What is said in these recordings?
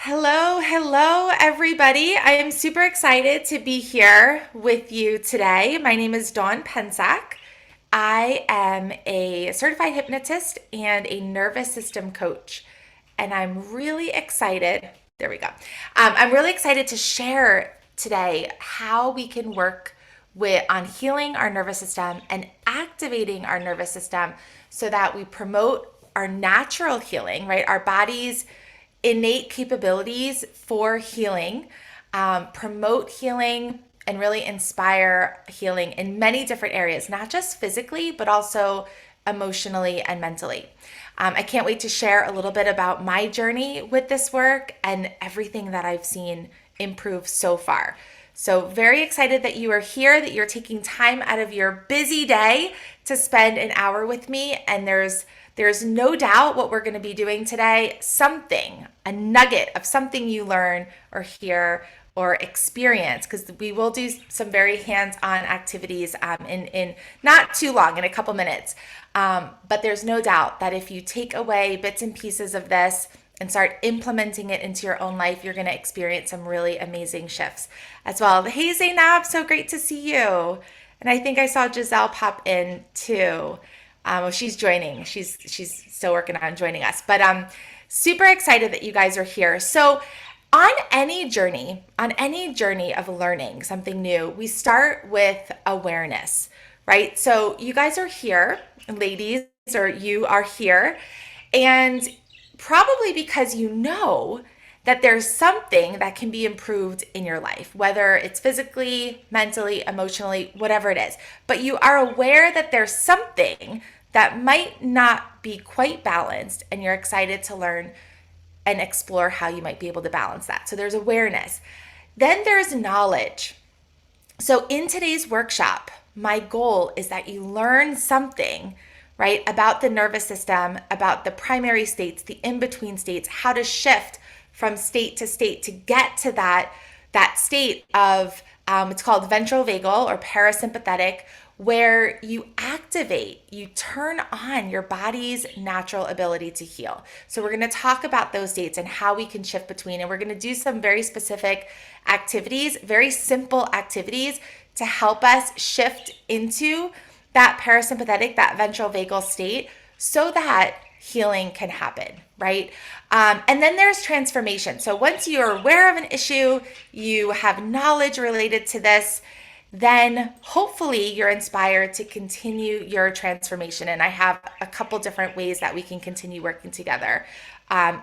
Hello, everybody. I am super excited to be here with you today. My name is Dawn Pensack. I am a certified hypnotist and a nervous system coach, and I'm really excited. There we go. I'm really excited to share today how we can work on healing our nervous system and activating our nervous system so that we promote our natural healing, right? Our body's innate capabilities for healing, promote healing, and really inspire healing in many different areas, not just physically, but also emotionally and mentally. I can't wait to share a little bit about my journey with this work and everything that I've seen improve so far. So, very excited that you are here, that you're taking time out of your busy day to spend an hour with me. And there's no doubt what we're going to be doing today, something, a nugget of something you learn or hear or experience, because we will do some very hands-on activities in not too long, in a couple minutes. But there's no doubt that if you take away bits and pieces of this and start implementing it into your own life, you're going to experience some really amazing shifts as well. Hey, Zainab, so great to see you. And I think I saw Giselle pop in too. Well, she's joining. She's still working on joining us, but super excited that you guys are here. So, on any journey of learning something new, we start with awareness, right? So, you guys are here, ladies, or you are here, and probably because you know that there's something that can be improved in your life, whether it's physically, mentally, emotionally, whatever it is. But you are aware that there's something that might not be quite balanced, and you're excited to learn and explore how you might be able to balance that. So there's awareness. Then there's knowledge. So in today's workshop, my goal is that you learn something, right, about the nervous system, about the primary states, the in-between states, how to shift from state to get to that state of it's called ventral vagal or parasympathetic, where you activate, you turn on your body's natural ability to heal. So we're going to talk about those states and how we can shift between, and we're going to do some very specific activities, very simple activities to help us shift into that parasympathetic, that ventral vagal state so that healing can happen, right? And then there's transformation. So once you're aware of an issue, you have knowledge related to this, then hopefully you're inspired to continue your transformation. And I have a couple different ways that we can continue working together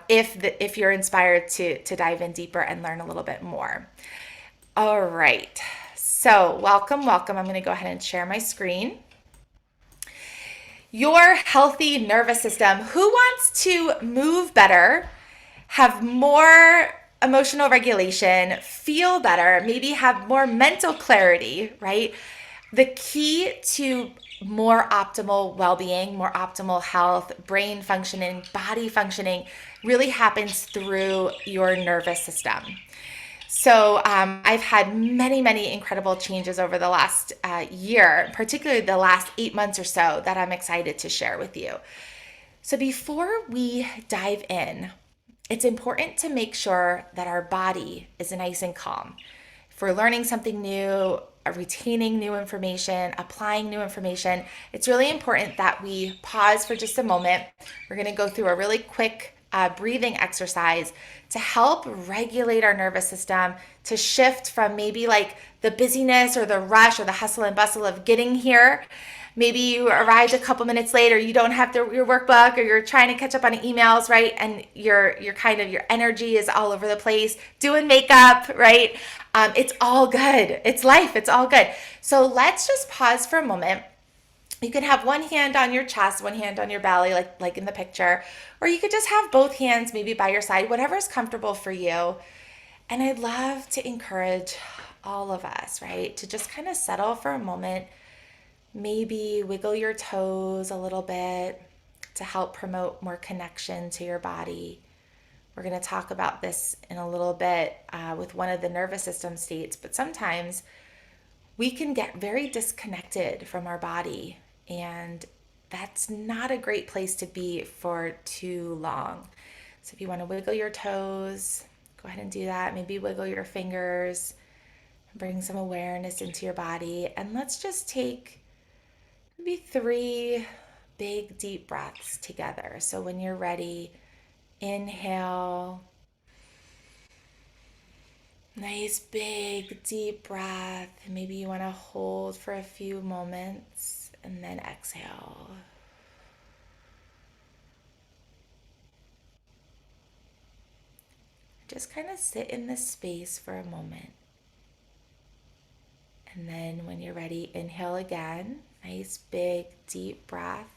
if you're inspired to dive in deeper and learn a little bit more. All right. So welcome. I'm going to go ahead and share my screen. Your healthy nervous system. Who wants to move better, have more emotional regulation, feel better, maybe have more mental clarity, right? The key to more optimal well-being, more optimal health, brain functioning, body functioning really happens through your nervous system. So I've had many incredible changes over the last year, particularly the last 8 months or so, that I'm excited to share with you. So before we dive in, it's important to make sure that our body is nice and calm. If we're learning something new, retaining new information, applying new information, it's really important that we pause for just a moment. We're going to go through a really quick breathing exercise to help regulate our nervous system, to shift from maybe like the busyness or the rush or the hustle and bustle of getting here. Maybe you arrived a couple minutes later, you don't have your workbook, or you're trying to catch up on emails, right? And your energy is all over the place, doing makeup, right? It's all good. It's life. It's all good. So let's just pause for a moment. You can have one hand on your chest, one hand on your belly, like in the picture, or you could just have both hands maybe by your side, whatever is comfortable for you. And I'd love to encourage all of us, right, to just kind of settle for a moment. Maybe wiggle your toes a little bit to help promote more connection to your body. We're going to talk about this in a little bit with one of the nervous system states, but sometimes we can get very disconnected from our body, and that's not a great place to be for too long. So if you want to wiggle your toes, Go ahead and do that. Maybe wiggle your fingers, bring some awareness into your body. And let's just take maybe 3 big deep breaths together. So when you're ready, inhale, nice big deep breath. Maybe you want to hold for a few moments and then exhale. Just kind of sit in this space for a moment. And then when you're ready, inhale again. Nice big deep breath.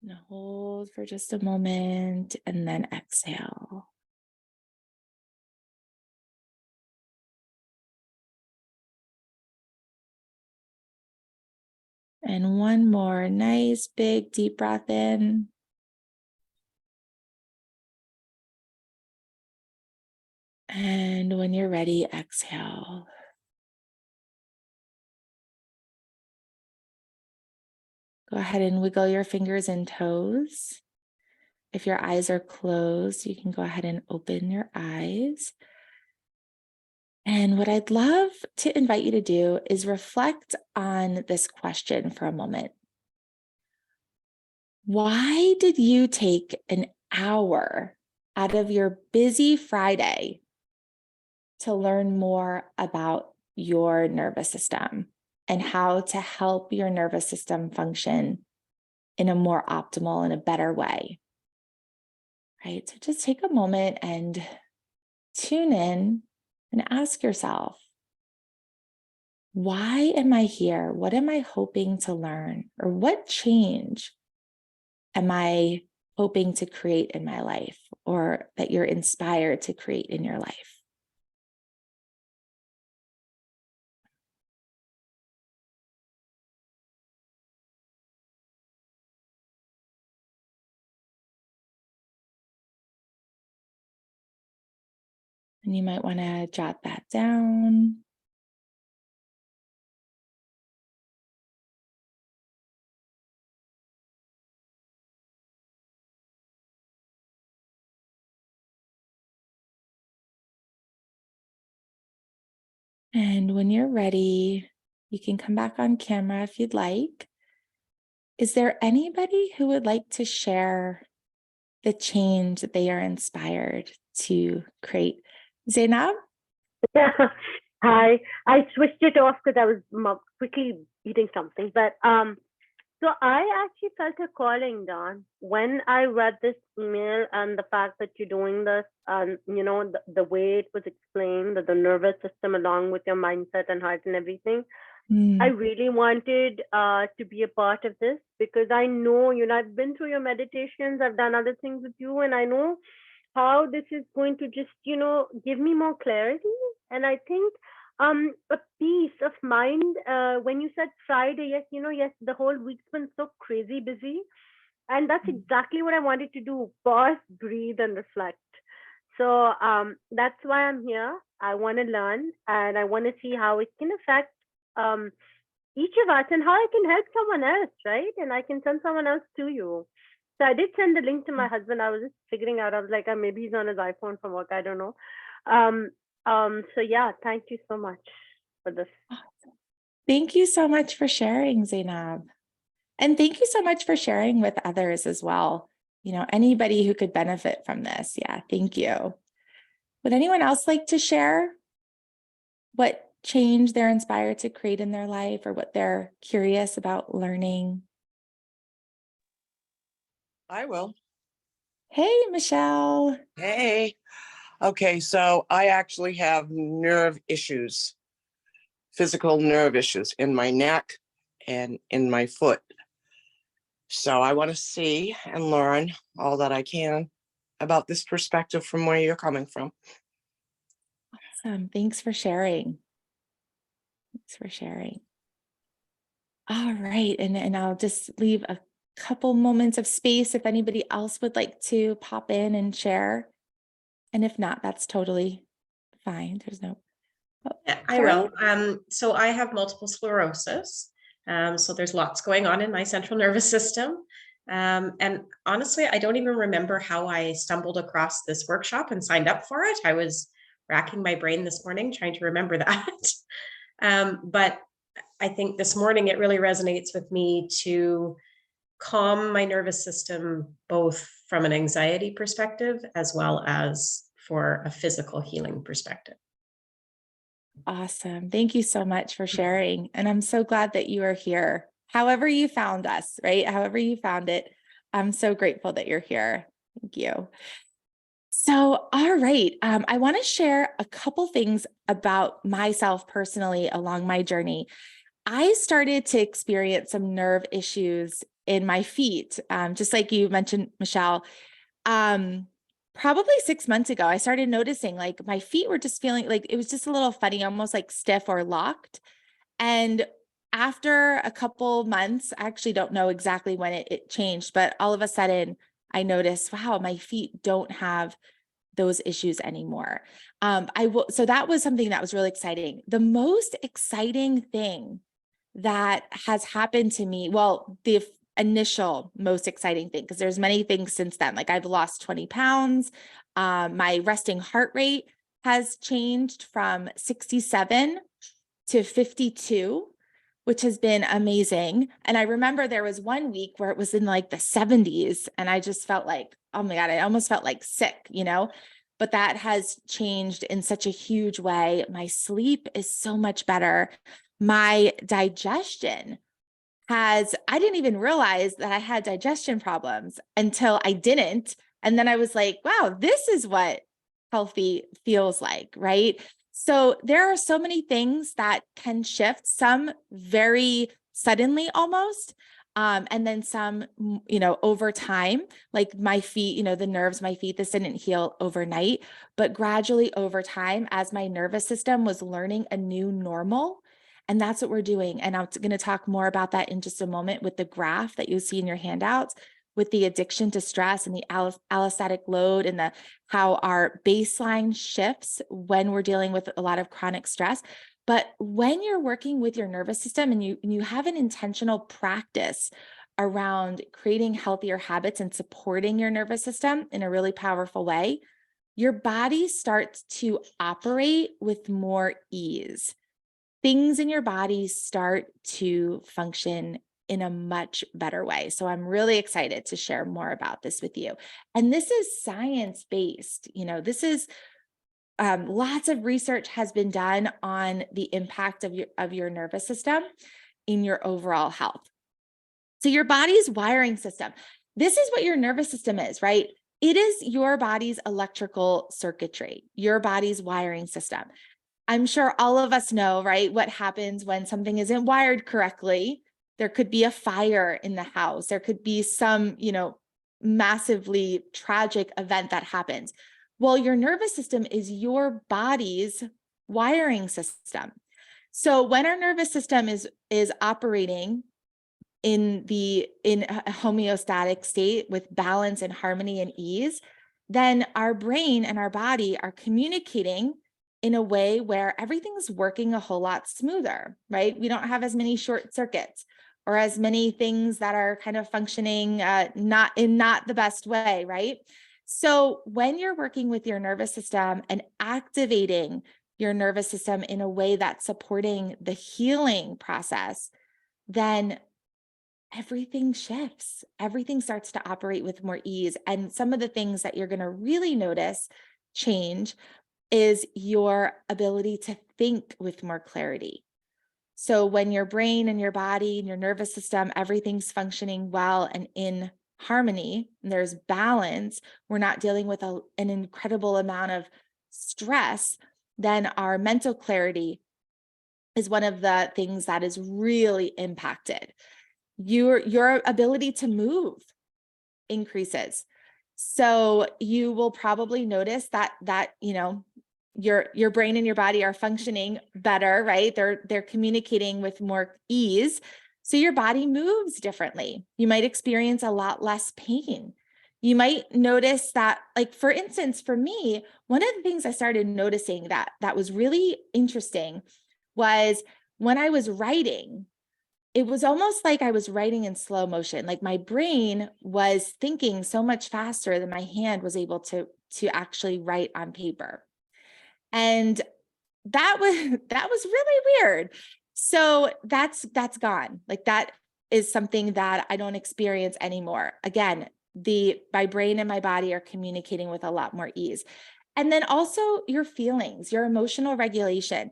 And hold for just a moment and then exhale. And one more nice big deep breath in. And when you're ready, exhale. Go ahead and wiggle your fingers and toes. If your eyes are closed, you can go ahead and open your eyes. And what I'd love to invite you to do is reflect on this question for a moment. Why did you take an hour out of your busy Friday to learn more about your nervous system and how to help your nervous system function in a more optimal and a better way? Right? So just take a moment and tune in and ask yourself, why am I here? What am I hoping to learn? Or what change am I hoping to create in my life, or that you're inspired to create in your life? And you might want to jot that down. And when you're ready, you can come back on camera if you'd like. Is there anybody who would like to share the change that they are inspired to create? Zainab? Hi. I switched it off because I was quickly eating something. But so I actually felt a calling, Don, when I read this email and the fact that you're doing this, and the way it was explained, that the nervous system along with your mindset and heart and everything. I really wanted to be a part of this because I know, I've been through your meditations, I've done other things with you, and I know how this is going to just, give me more clarity. And I think a peace of mind. When you said Friday, yes, yes, the whole week's been so crazy busy. And that's exactly what I wanted to do: pause, breathe, and reflect. So that's why I'm here. I want to learn and I want to see how it can affect um, each of us and how I can help someone else, right? And I can send someone else to you. So I did send the link to my husband. I was just figuring out. I was like, maybe he's on his iPhone from work. I don't know. Um, so yeah, thank you so much for this. Thank you so much for sharing, Zainab. And thank you so much for sharing with others as well. Anybody who could benefit from this. Yeah, thank you. Would anyone else like to share what change they're inspired to create in their life or what they're curious about learning? I will. Hey, Michelle. Hey. Okay, so I actually have nerve issues, physical nerve issues in my neck and in my foot. So I want to see and learn all that I can about this perspective from where you're coming from. Awesome. Thanks for sharing. All right. And I'll just leave a couple moments of space if anybody else would like to pop in and share. And if not, that's totally fine. There's no. Yeah, I will. So I have multiple sclerosis. So there's lots going on in my central nervous system. And honestly, I don't even remember how I stumbled across this workshop and signed up for it. I was racking my brain this morning trying to remember that. But I think this morning it really resonates with me to calm my nervous system, both from an anxiety perspective as well as for a physical healing perspective. Awesome. Thank you so much for sharing. And I'm so glad that you are here. However you found us, right? However you found it, I'm so grateful that you're here. Thank you. So, all right. I want to share a couple things about myself personally along my journey. I started to experience some nerve issues in my feet, just like you mentioned, Michelle. Probably 6 months ago, I started noticing like my feet were just feeling like it was just a little funny, almost like stiff or locked. And after a couple months, I actually don't know exactly when it changed, but all of a sudden I noticed, wow, my feet don't have those issues anymore. So that was something that was really exciting. The most exciting thing that has happened to me, well, the initial most exciting thing, because there's many things since then, like I've lost 20 pounds. My resting heart rate has changed from 67 to 52, which has been amazing. And I remember there was one week where it was in like the 70s and I just felt like, oh my God, I almost felt like sick, but that has changed in such a huge way. My sleep is so much better. My digestion I didn't even realize that I had digestion problems until I didn't. And then I was like, wow, this is what healthy feels like, right? So there are so many things that can shift, some very suddenly almost, and then some, over time, like my feet, the nerves, my feet, this didn't heal overnight, but gradually over time, as my nervous system was learning a new normal. And that's what we're doing. And I'm going to talk more about that in just a moment with the graph that you see in your handouts, with the addiction to stress and the allostatic load and how our baseline shifts when we're dealing with a lot of chronic stress. But when you're working with your nervous system and you have an intentional practice around creating healthier habits and supporting your nervous system in a really powerful way, your body starts to operate with more ease. Things in your body start to function in a much better way. So I'm really excited to share more about this with you. And this is science-based. This is lots of research has been done on the impact of your nervous system in your overall health. So your body's wiring system, this is what your nervous system is, right? It is your body's electrical circuitry, your body's wiring system. I'm sure all of us know, right, what happens when something isn't wired correctly. There could be a fire in the house. There could be some, massively tragic event that happens. Well, your nervous system is your body's wiring system. So when our nervous system is operating in a homeostatic state with balance and harmony and ease, then our brain and our body are communicating in a way where everything's working a whole lot smoother, right? We don't have as many short circuits or as many things that are kind of functioning not the best way, right? So when you're working with your nervous system and activating your nervous system in a way that's supporting the healing process, then everything shifts. Everything starts to operate with more ease. And some of the things that you're going to really notice change is your ability to think with more clarity. So when your brain and your body and your nervous system, everything's functioning well and in harmony, and there's balance, we're not dealing with an incredible amount of stress, then our mental clarity is one of the things that is really impacted. Your ability to move increases. So you will probably notice that your brain and your body are functioning better, right? They're communicating with more ease. So your body moves differently. You might experience a lot less pain. You might notice that, like, for instance, for me, one of the things I started noticing that was really interesting was when I was writing, it was almost like I was writing in slow motion. Like my brain was thinking so much faster than my hand was able to actually write on paper. And that was that was really weird. So that's gone. Like that is something that I don't experience anymore. Again, my brain and my body are communicating with a lot more ease. And then also your feelings, your emotional regulation.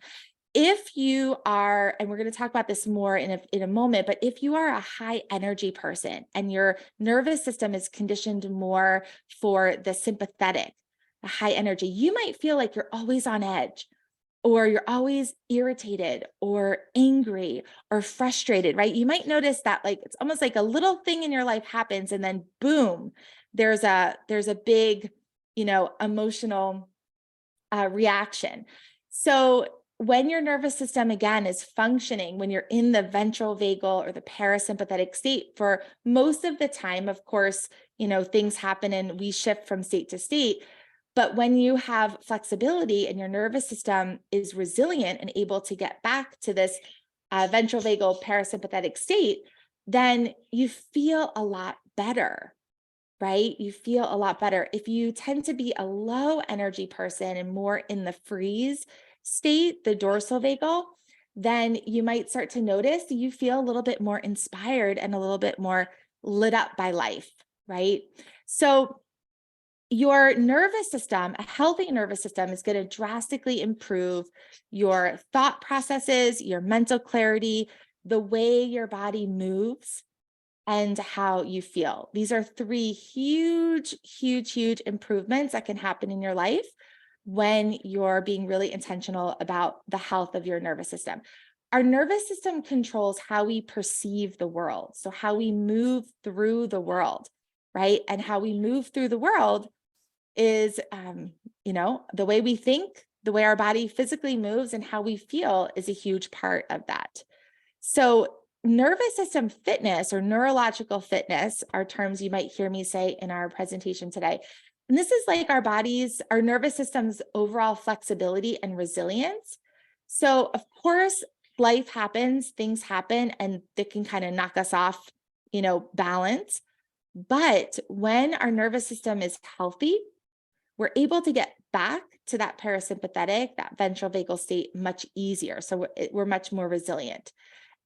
If you are, and we're going to talk about this more in a moment, but if you are a high energy person and your nervous system is conditioned more for the sympathetic, the high energy, you might feel like you're always on edge, or you're always irritated or angry or frustrated, right? You might notice that like it's almost like a little thing in your life happens and then boom, there's a big, emotional reaction. So when your nervous system again is functioning, when you're in the ventral vagal or the parasympathetic state, for most of the time, of course, things happen and we shift from state to state. But when you have flexibility and your nervous system is resilient and able to get back to this ventral vagal parasympathetic state, then you feel a lot better, right? You feel a lot better. If you tend to be a low energy person and more in the freeze state, the dorsal vagal, then you might start to notice you feel a little bit more inspired and a little bit more lit up by life, right? So your nervous system, a healthy nervous system, is going to drastically improve your thought processes, your mental clarity, the way your body moves, and how you feel. These are three huge, huge, huge improvements that can happen in your life when you're being really intentional about the health of your nervous system. Our nervous system controls how we perceive the world, so how we move through the world, right? And how we move through the world is, the way we think, the way our body physically moves, and how we feel is a huge part of that. So nervous system fitness or neurological fitness are terms you might hear me say in our presentation today. And this is like our nervous system's overall flexibility and resilience. So of course, life happens, things happen, and they can kind of knock us off, balance. But when our nervous system is healthy, we're able to get back to that parasympathetic, that ventral vagal state much easier. So we're much more resilient.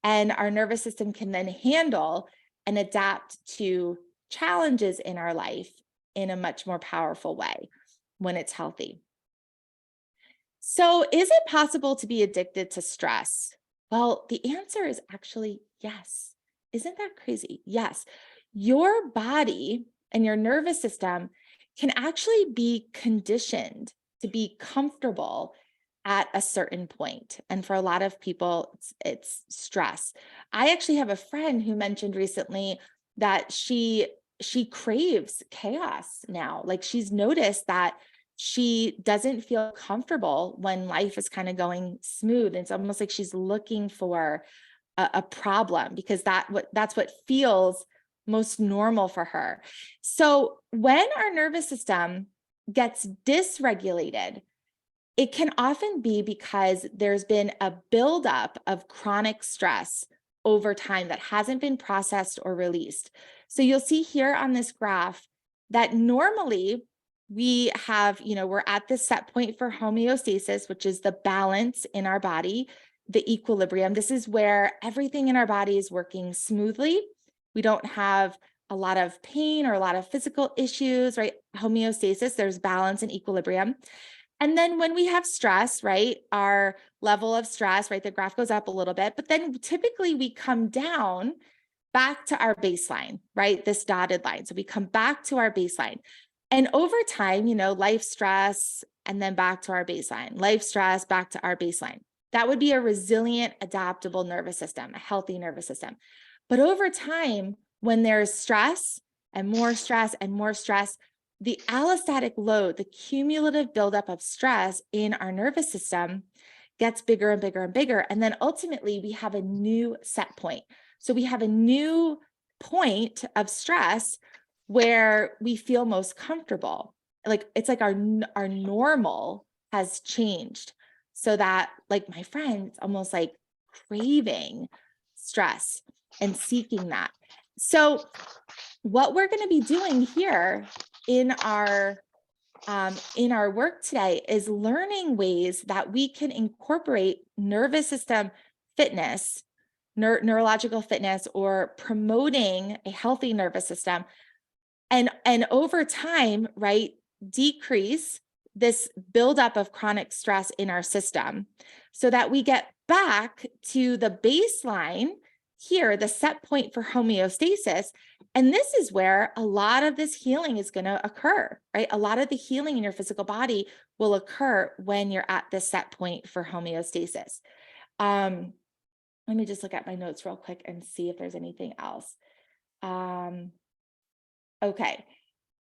And our nervous system can then handle and adapt to challenges in our life in a much more powerful way when it's healthy. So is it possible to be addicted to stress? Well, the answer is actually yes. Isn't that crazy? Yes. Your body and your nervous system can actually be conditioned to be comfortable at a certain point. And for a lot of people, it's stress. I actually have a friend who mentioned recently that she craves chaos now. Like she's noticed that she doesn't feel comfortable when life is kind of going smooth. It's almost like she's looking for a problem because that's what feels most normal for her. So when our nervous system gets dysregulated, it can often be because there's been a buildup of chronic stress over time that hasn't been processed or released. So you'll see here on this graph that normally we have, we're at this set point for homeostasis, which is the balance in our body, the equilibrium. This is where everything in our body is working smoothly. We don't have a lot of pain or a lot of physical issues, right? Homeostasis, there's balance and equilibrium. And then when we have stress, right, our level of stress, right, the graph goes up a little bit, but then typically we come down back to our baseline, right, this dotted line. So we come back to our baseline. And over time, life stress, and then back to our baseline, life stress, back to our baseline. That would be a resilient, adaptable nervous system, a healthy nervous system. But over time, when there's stress and more stress and more stress, the allostatic load, the cumulative buildup of stress in our nervous system gets bigger and bigger and bigger. And then ultimately we have a new set point. So we have a new point of stress where we feel most comfortable. Like it's like our normal has changed so that, like my friend, it's almost like craving stress. and seeking that. So what we're going to be doing here in our work today is learning ways that we can incorporate nervous system fitness, neurological fitness, or promoting a healthy nervous system, and over time, right, decrease this buildup of chronic stress in our system so that we get back to the baseline here, the set point for homeostasis. And this is where a lot of this healing is going to occur, right? A lot of the healing in your physical body will occur when you're at this set point for homeostasis. Let me just look at my notes real quick and see if there's anything else. Okay.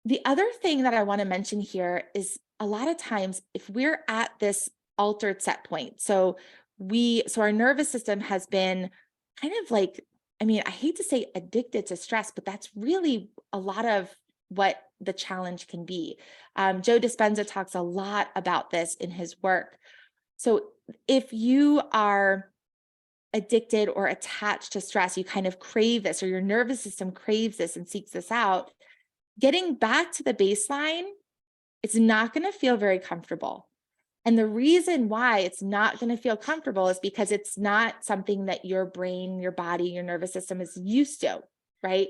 The other thing that I want to mention here is a lot of times if we're at this altered set point, so our nervous system has been kind of like, I mean, I hate to say addicted to stress, but that's really a lot of what the challenge can be. Joe Dispenza talks a lot about this in his work. So if you are addicted or attached to stress, you kind of crave this, or your nervous system craves this and seeks this out, getting back to the baseline, it's not going to feel very comfortable. And the reason why it's not going to feel comfortable is because it's not something that your brain, your body, your nervous system is used to, right?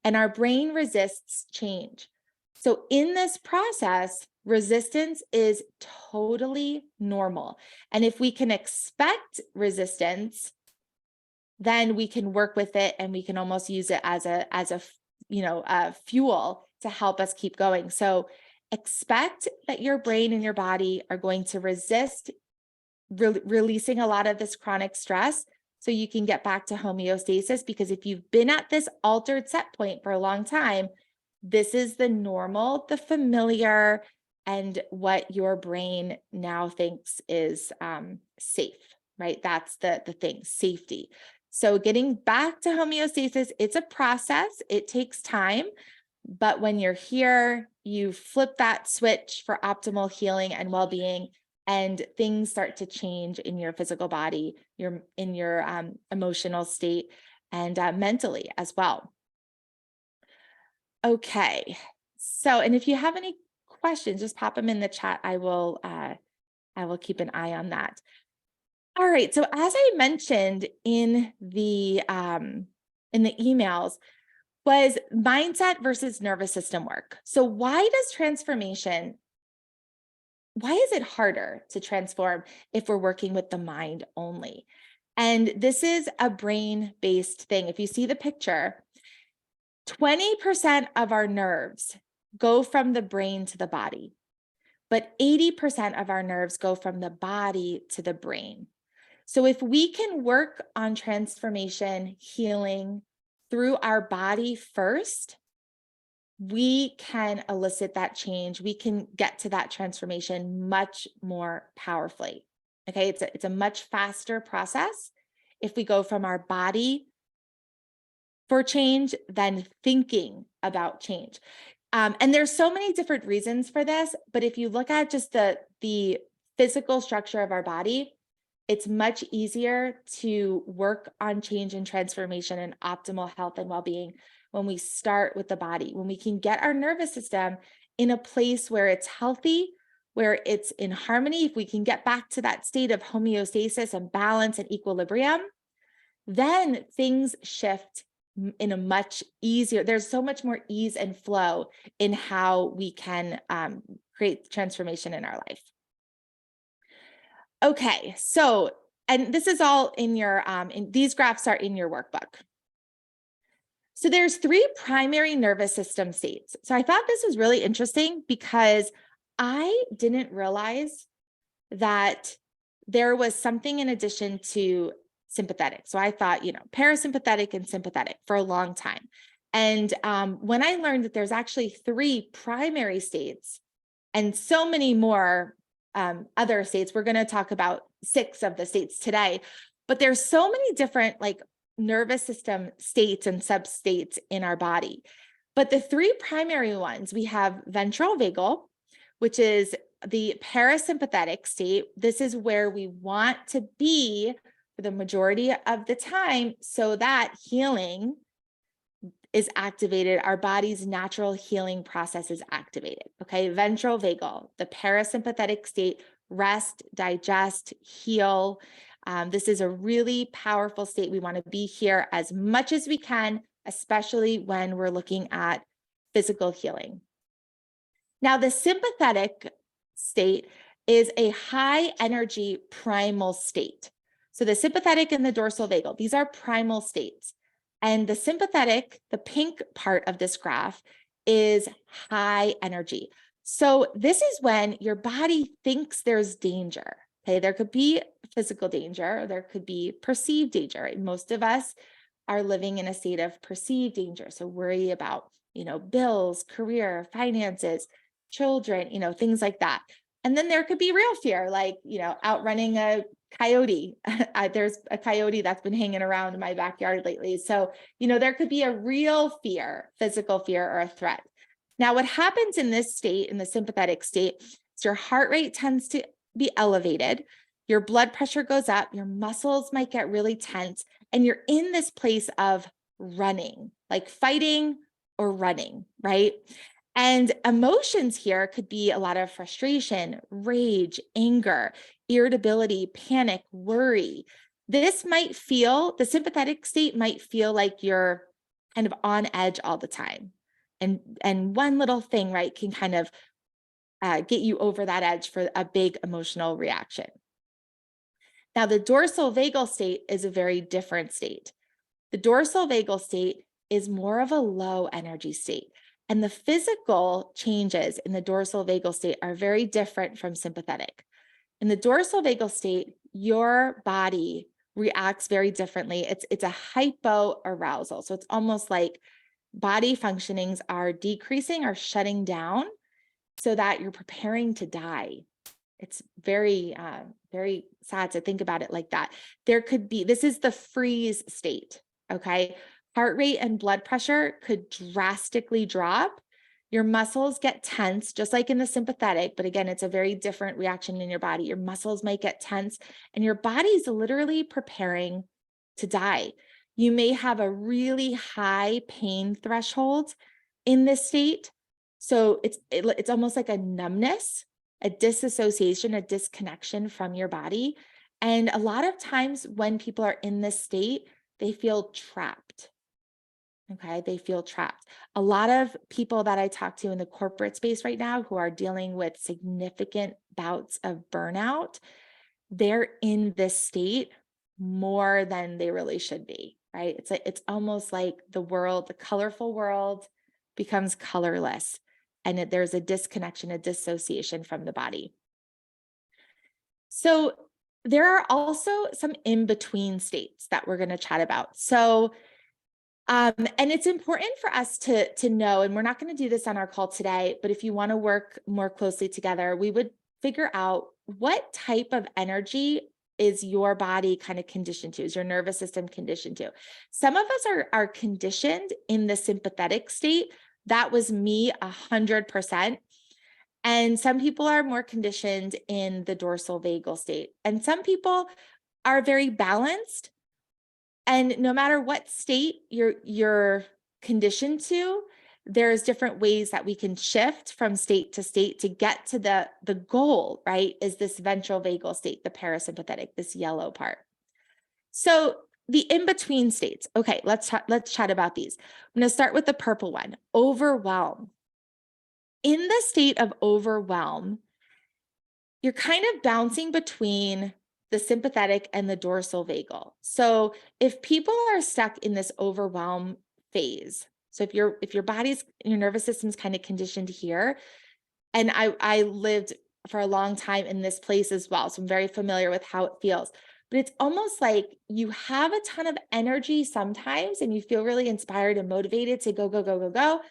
And our brain resists change. So in this process, resistance is totally normal. And if we can expect resistance, then we can work with it and we can almost use it as a fuel to help us keep going. So expect that your brain and your body are going to resist releasing a lot of this chronic stress so you can get back to homeostasis, because if you've been at this altered set point for a long time, this is the normal, the familiar, and what your brain now thinks is safe, right? That's the thing, safety. So getting back to homeostasis, it's a process. It takes time. But when you're here, you flip that switch for optimal healing and well-being, and things start to change in your physical body, in your emotional state, and mentally as well. Okay. So, and if you have any questions, just pop them in the chat. I will keep an eye on that. All right. So as I mentioned in the emails, was mindset versus nervous system work. So why is it harder to transform if we're working with the mind only? And this is a brain-based thing. If you see the picture, 20% of our nerves go from the brain to the body, but 80% of our nerves go from the body to the brain. So if we can work on transformation, healing through our body first, we can elicit that change. We can get to that transformation much more powerfully. Okay, it's a much faster process if we go from our body for change than thinking about change. And there's so many different reasons for this, but if you look at just the physical structure of our body, it's much easier to work on change and transformation and optimal health and well-being when we start with the body, when we can get our nervous system in a place where it's healthy, where it's in harmony. If we can get back to that state of homeostasis and balance and equilibrium, then things shift in a much easier, there's so much more ease and flow in how we can create transformation in our life. Okay, so, and this is all in your, these graphs are in your workbook. So there's 3 primary nervous system states. So I thought this was really interesting because I didn't realize that there was something in addition to sympathetic. So I thought, parasympathetic and sympathetic for a long time. And when I learned that there's actually 3 primary states and so many more other states, we're going to talk about 6 of the states today, but there's so many different nervous system states and substates in our body. But the 3 primary ones, we have ventral vagal, which is the parasympathetic state. This is where we want to be for the majority of the time so that healing is activated, our body's natural healing process is activated. Okay, ventral vagal, the parasympathetic state, rest, digest, heal. This is a really powerful state. We want to be here as much as we can, especially when we're looking at physical healing. Now, the sympathetic state is a high energy primal state. So the sympathetic and the dorsal vagal, these are primal states. And the sympathetic, the pink part of this graph, is high energy. So this is when your body thinks there's danger. Okay, there could be physical danger, or there could be perceived danger. Right? Most of us are living in a state of perceived danger. So worry about, bills, career, finances, children, things like that. And then there could be real fear, like, outrunning a coyote. There's a coyote that's been hanging around in my backyard lately. So, there could be a real fear, physical fear, or a threat. Now, what happens in this state, in the sympathetic state, is your heart rate tends to be elevated. Your blood pressure goes up, your muscles might get really tense, and you're in this place of running, like fighting or running, right? And emotions here could be a lot of frustration, rage, anger, irritability, panic, worry. The sympathetic state might feel like you're kind of on edge all the time. And one little thing, right, can kind of get you over that edge for a big emotional reaction. Now, the dorsal vagal state is a very different state. The dorsal vagal state is more of a low energy state. And the physical changes in the dorsal vagal state are very different from sympathetic. In the dorsal vagal state, your body reacts very differently. It's a hypoarousal. So it's almost like body functionings are decreasing or shutting down so that you're preparing to die. It's very, very sad to think about it like that. This is the freeze state, okay? Heart rate and blood pressure could drastically drop. Your muscles get tense, just like in the sympathetic, but again, it's a very different reaction in your body. Your muscles might get tense and your body's literally preparing to die. You may have a really high pain threshold in this state. So it's almost like a numbness, a disassociation, a disconnection from your body. And a lot of times when people are in this state, they feel trapped. Okay, they feel trapped. A lot of people that I talk to in the corporate space right now who are dealing with significant bouts of burnout, they're in this state more than they really should be, right? It's almost like the colorful world becomes colorless, and there's a disconnection, a dissociation from the body. So there are also some in-between states that we're going to chat about. So and it's important for us to know, and we're not going to do this on our call today, but if you want to work more closely together, we would figure out what type of energy is your body kind of conditioned to, is your nervous system conditioned to. Some of us are conditioned in the sympathetic state. That was me 100%. And some people are more conditioned in the dorsal vagal state. And some people are very balanced. And no matter what state you're conditioned to, there's different ways that we can shift from state to get to the goal, right? Is this ventral vagal state, the parasympathetic, this yellow part. So the in-between states. Okay, let's chat about these. I'm going to start with the purple one, overwhelm. In the state of overwhelm, you're kind of bouncing between the sympathetic and the dorsal vagal. So if people are stuck in this overwhelm phase, so if your nervous system's kind of conditioned here, and I lived for a long time in this place as well, so I'm very familiar with how it feels. But it's almost like you have a ton of energy sometimes and you feel really inspired and motivated to go, go, go, go, go.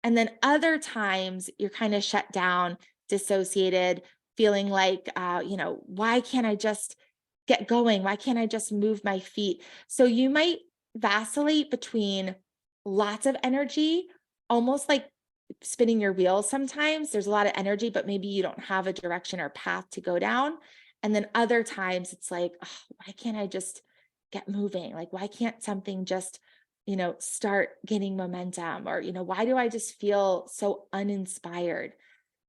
And then other times you're kind of shut down, dissociated, feeling like, why can't I just get going? Why can't I just move my feet? So you might vacillate between lots of energy, almost like spinning your wheels sometimes. There's a lot of energy, but maybe you don't have a direction or path to go down. And then other times it's like, oh, why can't I just get moving? Like, why can't something just, start gaining momentum? Or, why do I just feel so uninspired?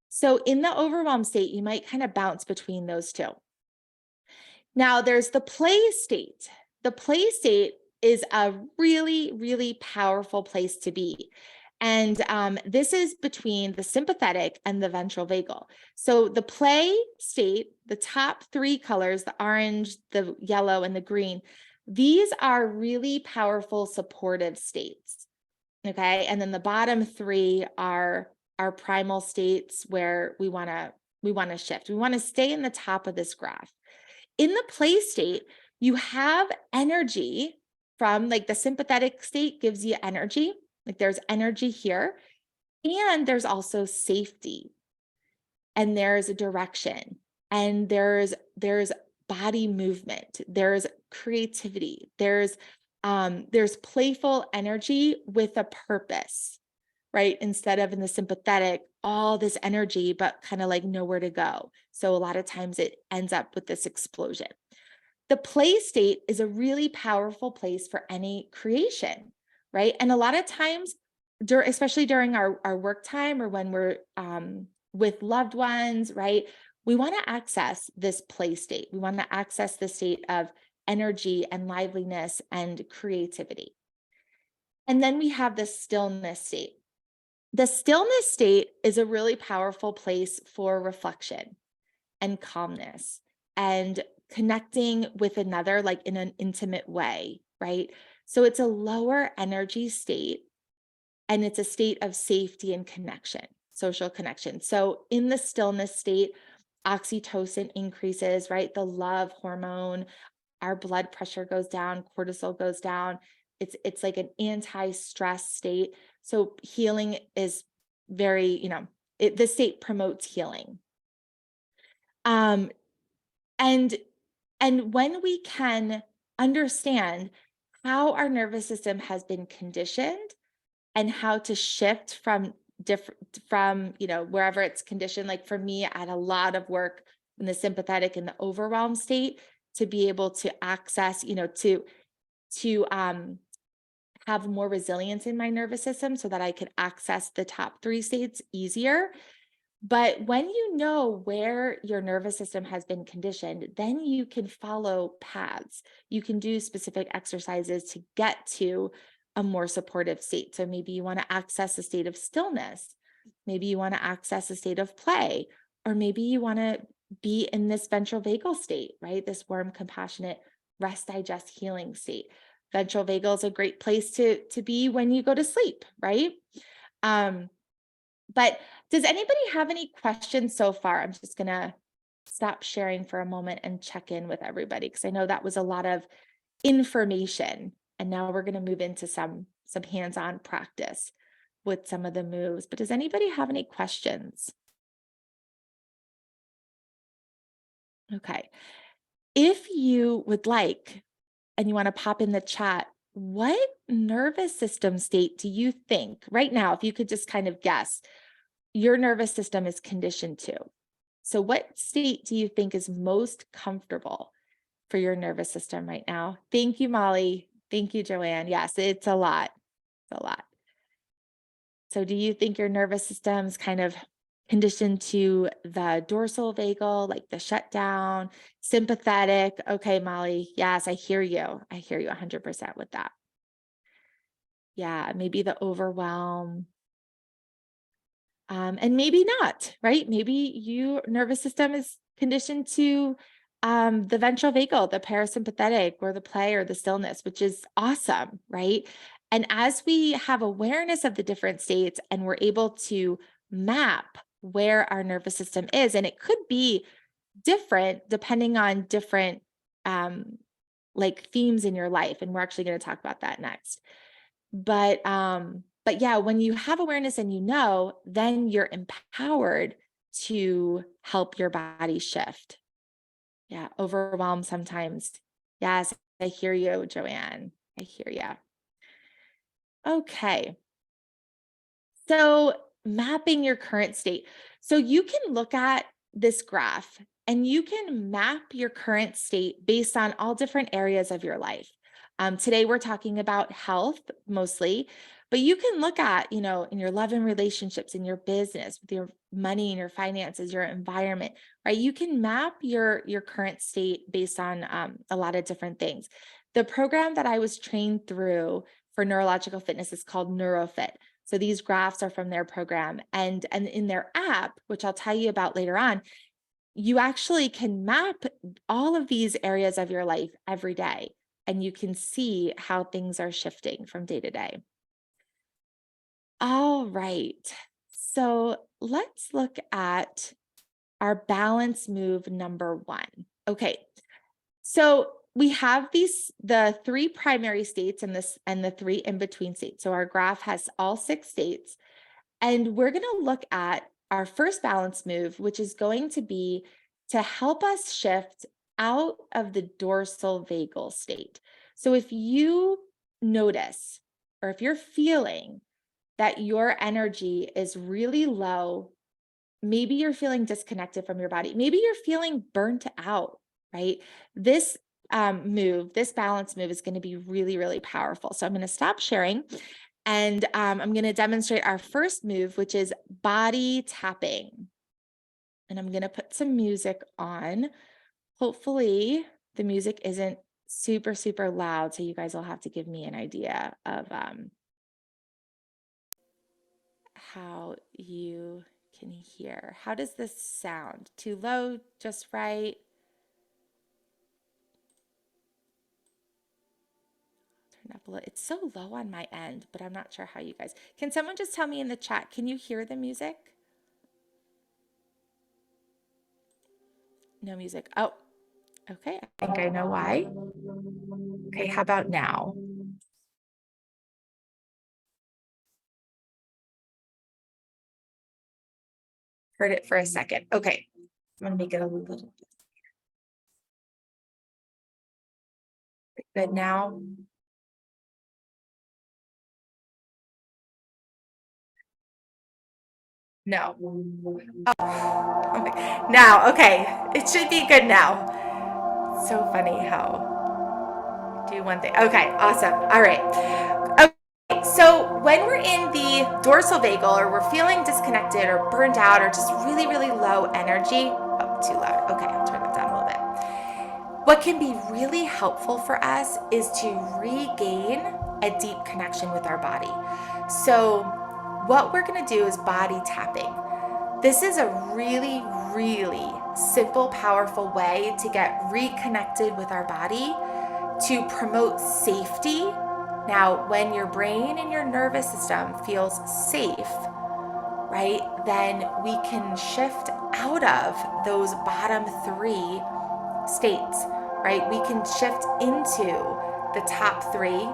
So in the overwhelmed state, you might kind of bounce between those two. Now there's the play state. The play state is a really, really powerful place to be. And this is between the sympathetic and the ventral vagal. So the play state, the top three colors, the orange, the yellow, and the green, these are really powerful supportive states. Okay. And then the bottom three are our primal states where we want to shift. We want to stay in the top of this graph. In the play state, you have energy from, like, the sympathetic state gives you energy, like there's energy here, and there's also safety, and there's a direction, and there's body movement, there's creativity, there's playful energy with a purpose, right? Instead of in the sympathetic, all this energy, but kind of like nowhere to go. So a lot of times it ends up with this explosion. The play state is a really powerful place for any creation, right? And a lot of times, especially during our work time or when we're with loved ones, right? We want to access this play state. We want to access the state of energy and liveliness and creativity. And then we have the stillness state. The stillness state is a really powerful place for reflection and calmness and connecting with another, like in an intimate way, right? So it's a lower energy state, and it's a state of safety and connection, social connection. So in the stillness state, oxytocin increases, right? The love hormone, our blood pressure goes down, cortisol goes down. It's like an anti-stress state. So healing is very, this state promotes healing. And when we can understand how our nervous system has been conditioned and how to shift from wherever it's conditioned, like for me, I had a lot of work in the sympathetic and the overwhelmed state to be able to access, to have more resilience in my nervous system so that I could access the top three states easier. But when you know where your nervous system has been conditioned, then you can follow paths. You can do specific exercises to get to a more supportive state. So maybe you want to access a state of stillness. Maybe you want to access a state of play, or maybe you want to be in this ventral vagal state, right? This warm, compassionate, rest, digest, healing state. Ventral vagal is a great place to be when you go to sleep, right? But does anybody have any questions so far? I'm just going to stop sharing for a moment and check in with everybody, because I know that was a lot of information. And now we're going to move into some hands-on practice with some of the moves. But does anybody have any questions? Okay. If you would like, and you want to pop in the chat, what nervous system state do you think right now, if you could just kind of guess, your nervous system is conditioned to? So what state do you think is most comfortable for your nervous system right now? Thank you, Molly. Thank you, Joanne. Yes, it's a lot. It's a lot. So do you think your nervous system's kind of conditioned to the dorsal vagal, like the shutdown, sympathetic? Okay, Molly. Yes, I hear you. I hear you 100% with that. Yeah, maybe the overwhelm. And maybe not, right? Maybe your nervous system is conditioned to the ventral vagal, the parasympathetic, or the play or the stillness, which is awesome, right? And as we have awareness of the different states and we're able to map where our nervous system is, and it could be different depending on different like themes in your life. And we're actually going to talk about that next. But yeah, when you have awareness and then you're empowered to help your body shift. Yeah, overwhelmed sometimes. Yes, I hear you, Joanne. I hear you. Okay. So mapping your current state. So you can look at this graph and you can map your current state based on all different areas of your life. Today, we're talking about health mostly, but you can look at, in your love and relationships, in your business, with your money and your finances, your environment, right? You can map your current state based on a lot of different things. The program that I was trained through for neurological fitness is called NeuroFit. So these graphs are from their program, and in their app, which I'll tell you about later on, you actually can map all of these areas of your life every day, and you can see how things are shifting from day to day. All right. So let's look at our balance move number 1. Okay. So we have the 3 primary states and the 3 in-between states. So our graph has all 6 states. And we're going to look at our first balance move, which is going to be to help us shift out of the dorsal vagal state. So if you notice, or if you're feeling that your energy is really low, maybe you're feeling disconnected from your body, maybe you're feeling burnt out, right? This this balance move is going to be really, really powerful. So I'm going to stop sharing, and I'm going to demonstrate our first move, which is body tapping. And I'm going to put some music on. Hopefully the music isn't super, super loud, so you guys will have to give me an idea of how you can hear. How does this sound? Too low, just right? Turn up a little. It's so low on my end, but I'm not sure how you guys. Can someone just tell me in the chat, can you hear the music? No music. Oh, okay. I think I know why. Okay, how about now? Heard it for a second. Okay, I'm gonna make it a little bit good now. No. Oh, okay. Now, okay, it should be good now. So funny how do one thing. Okay, awesome. All right. Okay, so when we're in the dorsal vagal, or we're feeling disconnected or burned out or just really, really low energy. Oh, too loud. Okay, I'll turn it down a little bit. What can be really helpful for us is to regain a deep connection with our body. So what we're going to do is body tapping. This is a really, really simple, powerful way to get reconnected with our body to promote safety. Now, when your brain and your nervous system feels safe, right, then we can shift out of those bottom 3 states, right? We can shift into the top 3,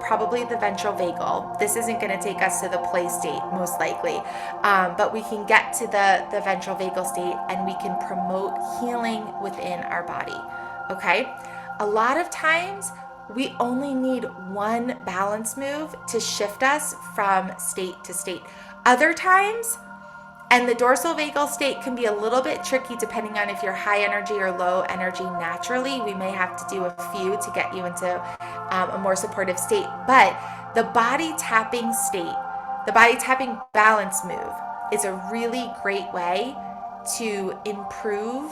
probably the ventral vagal. This isn't going to take us to the play state, most likely, but we can get to the ventral vagal state, and we can promote healing within our body. Okay, a lot of times we only need one balance move to shift us from state to state. Other times, and the dorsal vagal state can be a little bit tricky depending on if you're high energy or low energy naturally. We may have to do a few to get you into a more supportive state. But the body tapping state, the body tapping balance move, is a really great way to improve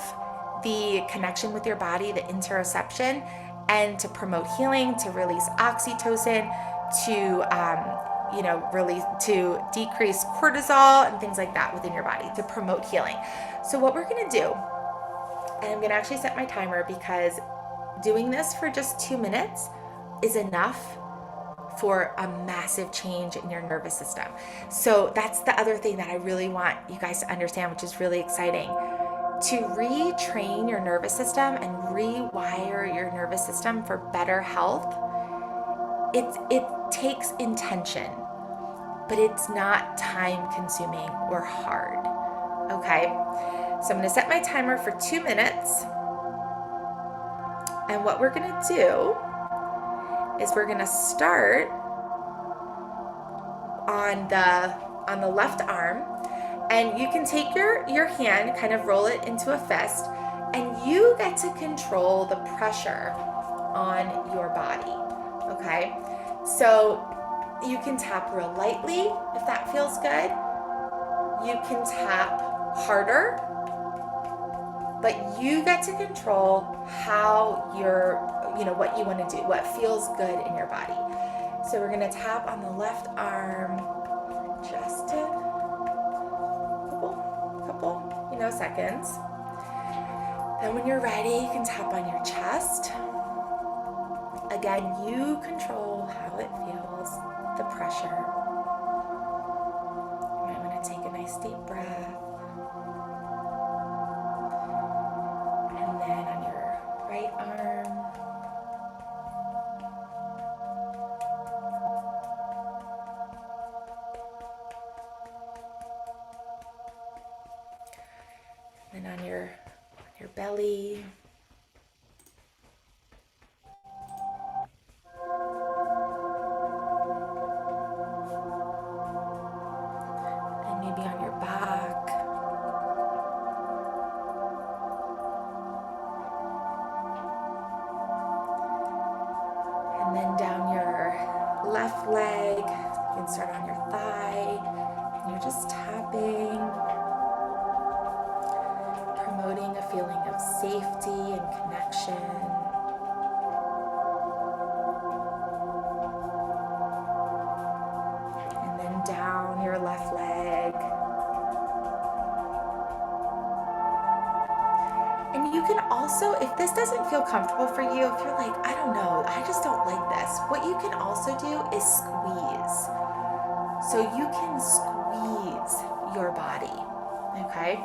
the connection with your body, the interoception, and to promote healing, to release oxytocin, to to decrease cortisol and things like that within your body to promote healing. So what we're going to do, and I'm going to actually set my timer, because doing this for just 2 minutes is enough for a massive change in your nervous system. So that's the other thing that I really want you guys to understand, which is really exciting. To retrain your nervous system and rewire your nervous system for better health, it takes intention, but it's not time consuming or hard. Okay, so I'm going to set my timer for 2 minutes. And what we're going to do is we're going to start on the left arm, and you can take your hand, kind of roll it into a fist, you get to control the pressure on your body, okay? So you can tap real lightly if that feels good. You can tap harder, but you get to control how what you want to do, what feels good in your body. So we're gonna tap on the left arm just a couple seconds. Then when you're ready, you can tap on your chest. Again, you control how it feels, the pressure. You might want to take a nice deep breath. And then on your right arm. And then on your belly. And maybe on your back. And then down your left leg. You can start on your thigh. And you're just tapping, promoting a feeling of safety and connection. And then down your left leg. And you can also, if this doesn't feel comfortable for you, if you're like, I don't know, I just don't like this, what you can also do is squeeze. So you can squeeze your body, okay?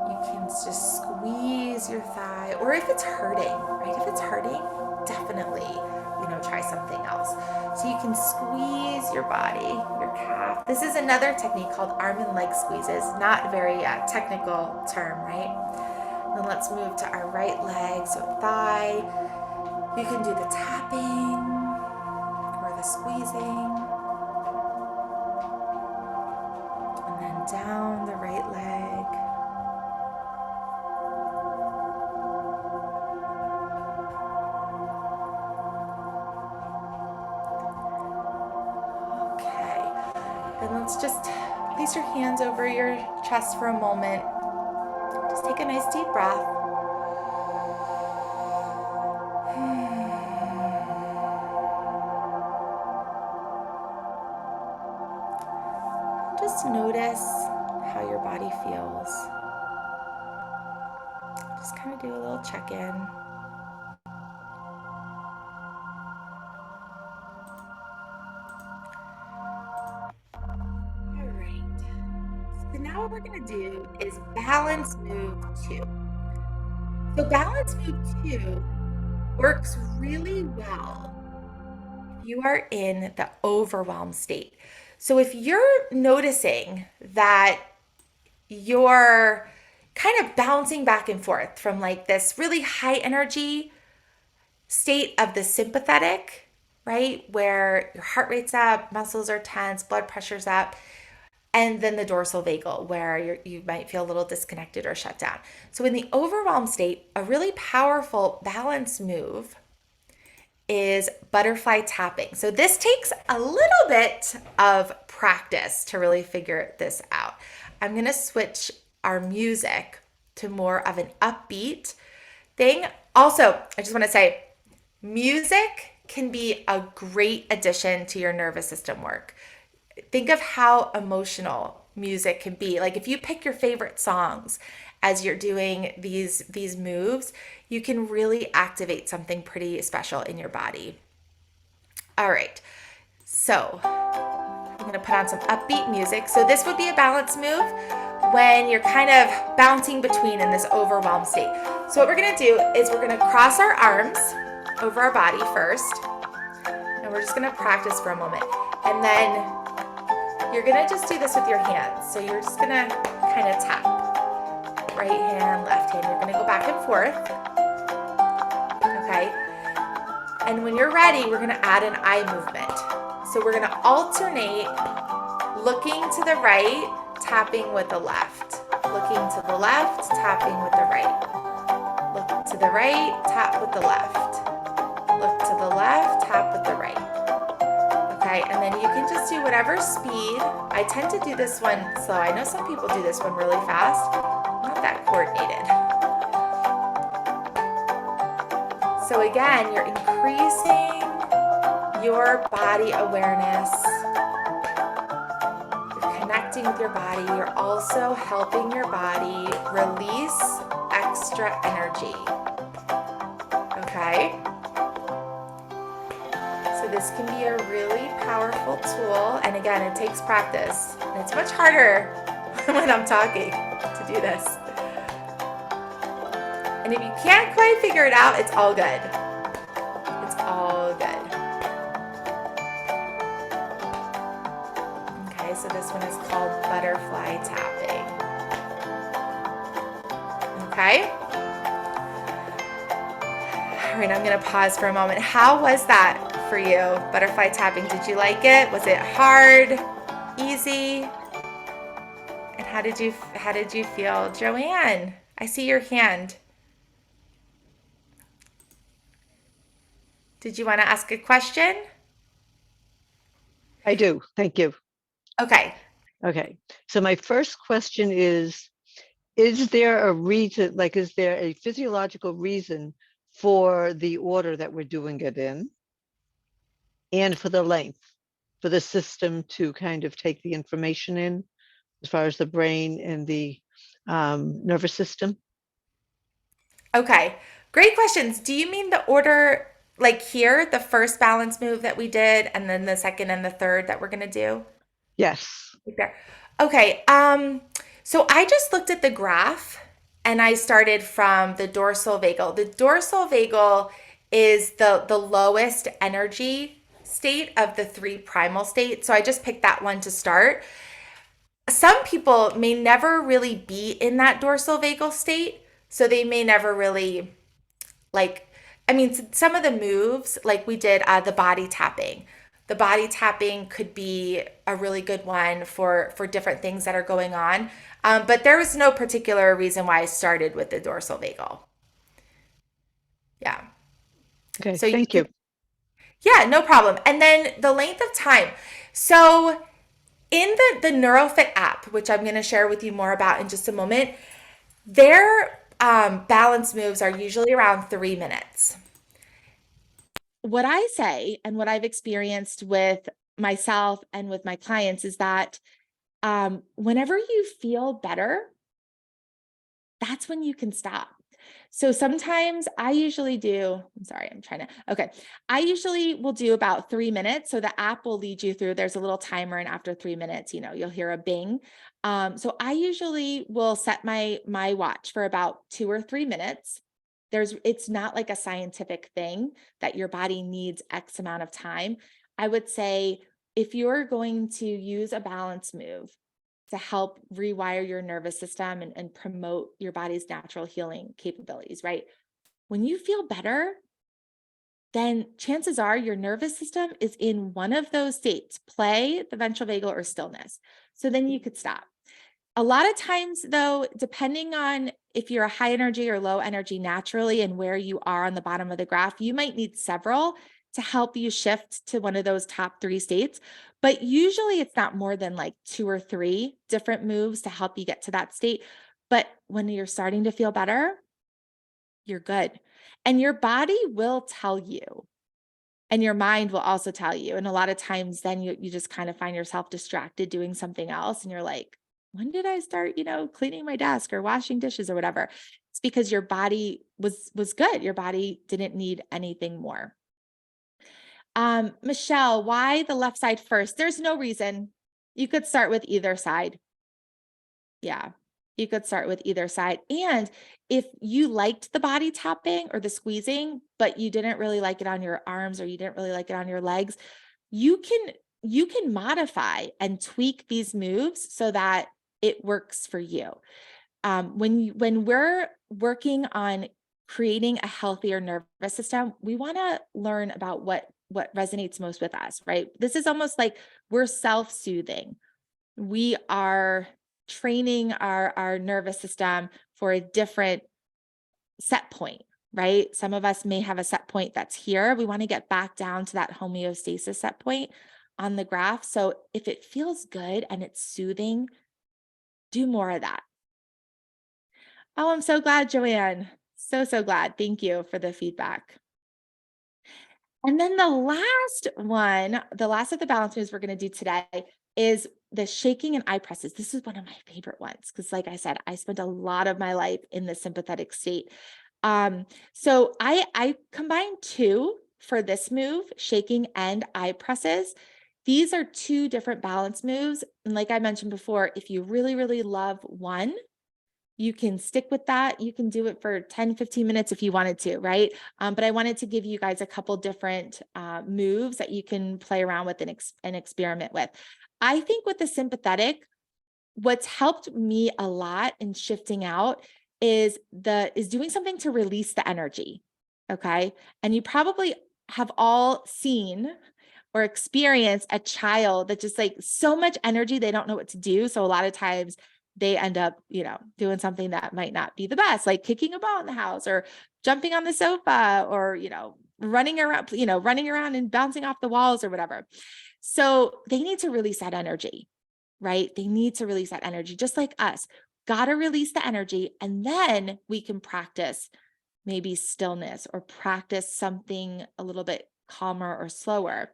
You can just squeeze your thigh, or if it's hurting, right? If it's hurting, definitely, try something else. So you can squeeze your body, your calf. This is another technique called arm and leg squeezes, not a very technical term, right? Then let's move to our right leg, so thigh. You can do the tapping or the squeezing. And then down the right leg. Okay. And let's just place your hands over your chest for a moment. Just take a nice deep breath. Just notice how your body feels. Just kind of do a little check-in. All right. So now what we're going to do is balance move 2. So balance move 2 works really well if you are in the overwhelm state. So if you're noticing that you're kind of bouncing back and forth from like this really high energy state of the sympathetic, right, where your heart rate's up, muscles are tense, blood pressure's up, and then the dorsal vagal, where you might feel a little disconnected or shut down. So in the overwhelmed state, a really powerful balance move is butterfly tapping. So this takes a little bit of practice to really figure this out. I'm going to switch our music to more of an upbeat thing. Also, I just want to say, music can be a great addition to your nervous system work. Think of how emotional music can be. Like if you pick your favorite songs as you're doing these moves, you can really activate something pretty special in your body. All right, so I'm going to put on some upbeat music. So this would be a balance move when you're kind of bouncing between in this overwhelmed state. So what we're going to do is we're going to cross our arms over our body first, and we're just going to practice for a moment. And then you're going to just do this with your hands. So you're just going to kind of tap. Right hand, left hand. You're going to go back and forth. Okay. And when you're ready, we're going to add an eye movement. So we're going to alternate looking to the right, tapping with the left. Looking to the left, tapping with the right. the right, tap with the left. Look to the left, tap with the right. Okay, and then you can just do whatever speed. I tend to do this one slow. I know some people do this one really fast. Not that coordinated. So again, you're increasing your body awareness. You're connecting with your body. You're also helping your body release extra energy. Okay? So this can be a really powerful tool. And again, it takes practice. And it's much harder when I'm talking to do this. And if you can't quite figure it out, it's all good. It's all good. Okay, so this one is called butterfly tapping. Okay? All right, I'm gonna pause for a moment. How was that for you, butterfly tapping? Did you like it? Was it hard, easy? And how did you feel? Joanne, I see your hand. Did you want to ask a question? I do. Thank you. Okay. Okay. So my first question is there a reason, like, is there a physiological reason for the order that we're doing it in and for the length, for the system to kind of take the information in as far as the brain and the nervous system? Okay. Great questions. Do you mean the order like here, the first balance move that we did, and then the second and the third that we're going to do? Yes. Right there. Okay. So I just looked at the graph and I started from the dorsal vagal. The dorsal vagal is the lowest energy state of the three primal states. So I just picked that one to start. Some people may never really be in that dorsal vagal state. So they may never really some of the moves, like we did the body tapping. The body tapping could be a really good one for different things that are going on. But there was no particular reason why I started with the dorsal vagal. Yeah. Okay. So Thank you. Yeah, no problem. And then the length of time. So in the NeuroFit app, which I'm going to share with you more about in just a moment, their balance moves are usually around 3 minutes. What I say and what I've experienced with myself and with my clients is that whenever you feel better, that's when you can stop. So sometimes I usually will do about 3 minutes. So the app will lead you through, there's a little timer, and after 3 minutes, you'll hear a bing. So I usually will set my watch for about 2 or 3 minutes. It's not like a scientific thing that your body needs X amount of time. I would say if you're going to use a balance move to help rewire your nervous system and promote your body's natural healing capabilities, right? When you feel better, then chances are your nervous system is in one of those states, play, the ventral vagal, or stillness. So then you could stop. A lot of times, though, depending on if you're a high energy or low energy naturally and where you are on the bottom of the graph, you might need several to help you shift to one of those top 3 states. But usually it's not more than like 2 or 3 different moves to help you get to that state. But when you're starting to feel better, you're good. And your body will tell you. And your mind will also tell you. And a lot of times then you just kind of find yourself distracted doing something else. And you're like, when did I start, cleaning my desk or washing dishes or whatever? It's because your body was good. Your body didn't need anything more. Michelle, why the left side first? There's no reason. You could start with either side. Yeah, you could start with either side. And if you liked the body tapping or the squeezing, but you didn't really like it on your arms or you didn't really like it on your legs, you can modify and tweak these moves so that it works for you. When we're working on creating a healthier nervous system, we want to learn about what resonates most with us, right? This is almost like we're self-soothing. We are training our nervous system for a different set point, right? Some of us may have a set point that's here. We want to get back down to that homeostasis set point on the graph. So if it feels good and it's soothing, do more of that. Oh, I'm so glad, Joanne. So glad. Thank you for the feedback. And then the last one, the last of the balance moves we're going to do today is the shaking and eye presses. This is one of my favorite ones because, like I said, I spent a lot of my life in the sympathetic state. So I combined two for this move, shaking and eye presses. These are two different balance moves. And like I mentioned before, if you really, really love one, you can stick with that. You can do it for 10, 15 minutes if you wanted to, right? But I wanted to give you guys a couple different moves that you can play around with and experiment with. I think with the sympathetic, what's helped me a lot in shifting out is doing something to release the energy. Okay. And you probably have all seen or experienced a child that just like so much energy, they don't know what to do. So a lot of times they end up, doing something that might not be the best, like kicking a ball in the house or jumping on the sofa or, running around and bouncing off the walls or whatever. So they need to release that energy, right? They need to release that energy, just like us. Got to release the energy. And then we can practice maybe stillness or practice something a little bit calmer or slower.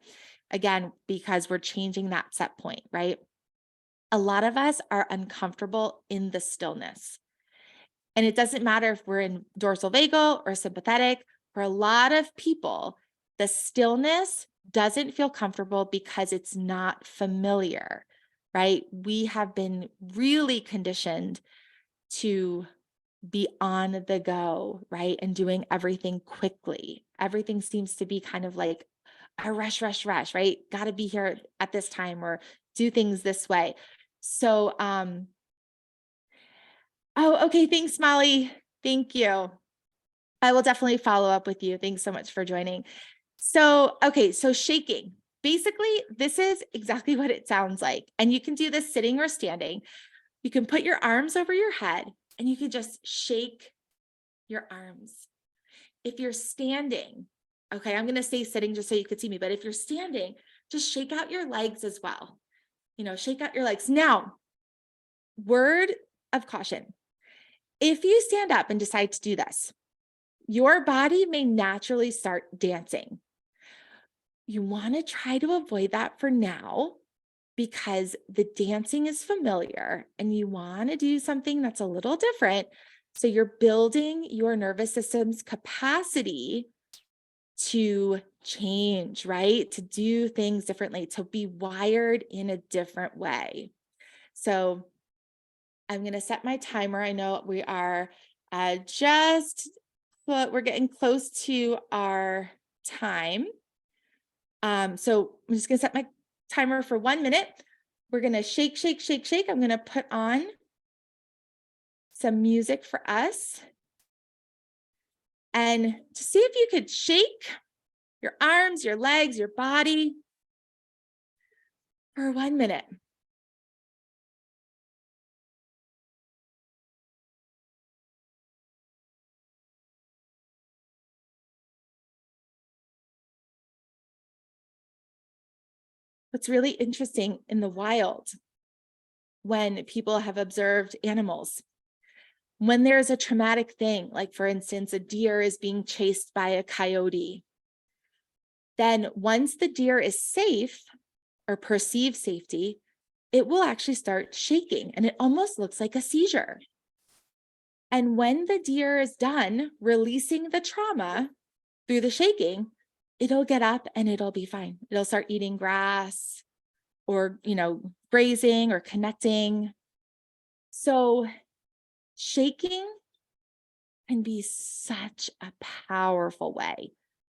Again, because we're changing that set point, right? A lot of us are uncomfortable in the stillness. And it doesn't matter if we're in dorsal vagal or sympathetic. For a lot of people, the stillness doesn't feel comfortable because it's not familiar, right? We have been really conditioned to be on the go, right? And doing everything quickly. Everything seems to be kind of like a rush, right? Got to be here at this time or do things this way. So, okay. Thanks, Molly. Thank you. I will definitely follow up with you. Thanks so much for joining. So, okay. So shaking, basically this is exactly what it sounds like. And you can do this sitting or standing. You can put your arms over your head and you can just shake your arms. If you're standing, okay, I'm going to say sitting just so you could see me, but if you're standing, just shake out your legs as well. Shake out your legs. Now, word of caution. If you stand up and decide to do this, your body may naturally start dancing. You want to try to avoid that for now because the dancing is familiar and you want to do something that's a little different. So you're building your nervous system's capacity to change, right? To do things differently, to be wired in a different way. So I'm going to set my timer. I know we are we're getting close to our time. So I'm just going to set my timer for 1 minute. We're going to shake. I'm going to put on some music for us. And to see if you could shake your arms, your legs, your body for 1 minute. What's really interesting in the wild, when people have observed animals, when there's a traumatic thing, like for instance, a deer is being chased by a coyote, then once the deer is safe or perceives safety, it will actually start shaking and it almost looks like a seizure. And when the deer is done releasing the trauma through the shaking, it'll get up and it'll be fine. It'll start eating grass or, grazing or connecting. So shaking can be such a powerful way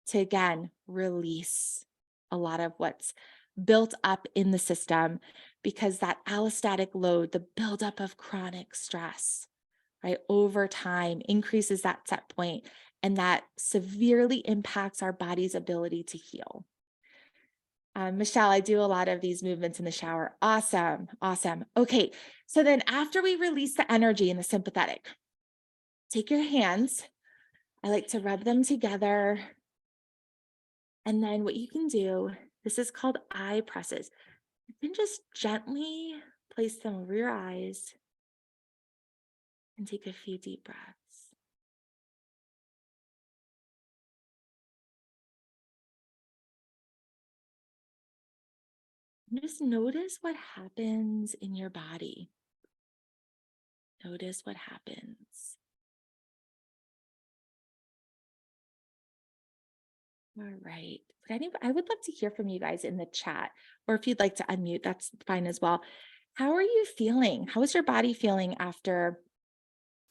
to, again, release a lot of what's built up in the system, because that allostatic load, the buildup of chronic stress, right, over time increases that set point, and that severely impacts our body's ability to heal. Michelle, I do a lot of these movements in the shower. Awesome. Okay, so then after we release the energy in the sympathetic, take your hands I like to rub them together. And then what you can do, this is called eye presses. You can just gently place them over your eyes and take a few deep breaths. And just notice what happens in your body. Notice what happens. All right. I would love to hear from you guys in the chat, or if you'd like to unmute, that's fine as well. How are you feeling? How is your body feeling after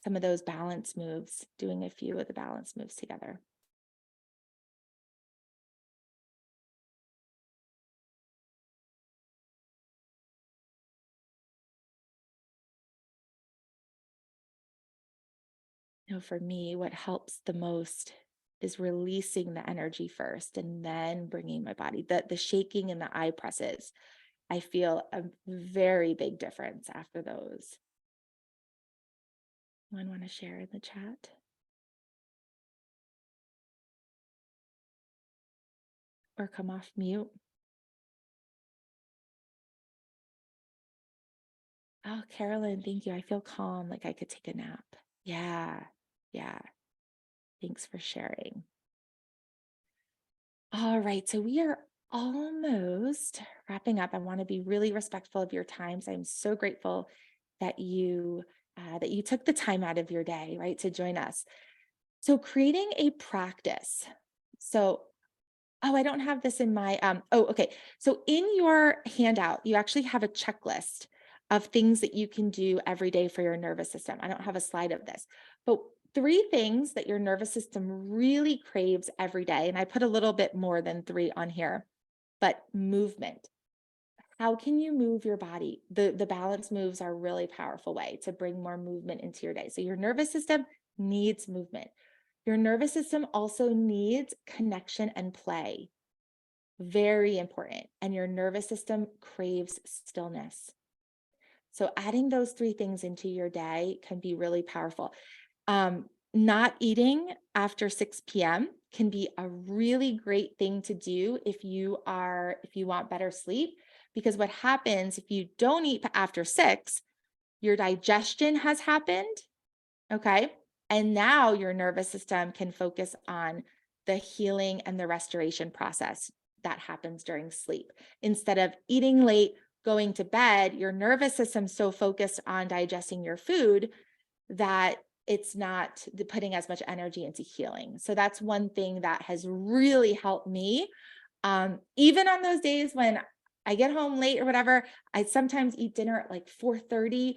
some of those balance moves, doing a few of the balance moves together? For me, what helps the most is releasing the energy first and then bringing my body. The shaking and the eye presses, I feel a very big difference after those. Anyone want to share in the chat? Or come off mute? Oh, Carolyn, thank you. I feel calm, like I could take a nap. Yeah, yeah. Thanks for sharing. All right, so we are almost wrapping up. I want to be really respectful of your times. I'm so grateful that you took the time out of your day, right, to join us. So creating a practice. So, oh, I don't have this in my, okay. So in your handout, you actually have a checklist of things that you can do every day for your nervous system. I don't have a slide of this, but 3 things that your nervous system really craves every day. And I put a little bit more than 3 on here, but movement. How can you move your body? The balance moves are a really powerful way to bring more movement into your day. So your nervous system needs movement. Your nervous system also needs connection and play. Very important. And your nervous system craves stillness. So adding those 3 things into your day can be really powerful. Not eating after 6 p.m. can be a really great thing to do if you want better sleep, because what happens if you don't eat after 6, your digestion has happened, okay? And now your nervous system can focus on the healing and the restoration process that happens during sleep. Instead of eating late, going to bed, your nervous system's so focused on digesting your food that it's not putting as much energy into healing. So that's one thing that has really helped me. Even on those days when I get home late or whatever, I sometimes eat dinner at like 4:30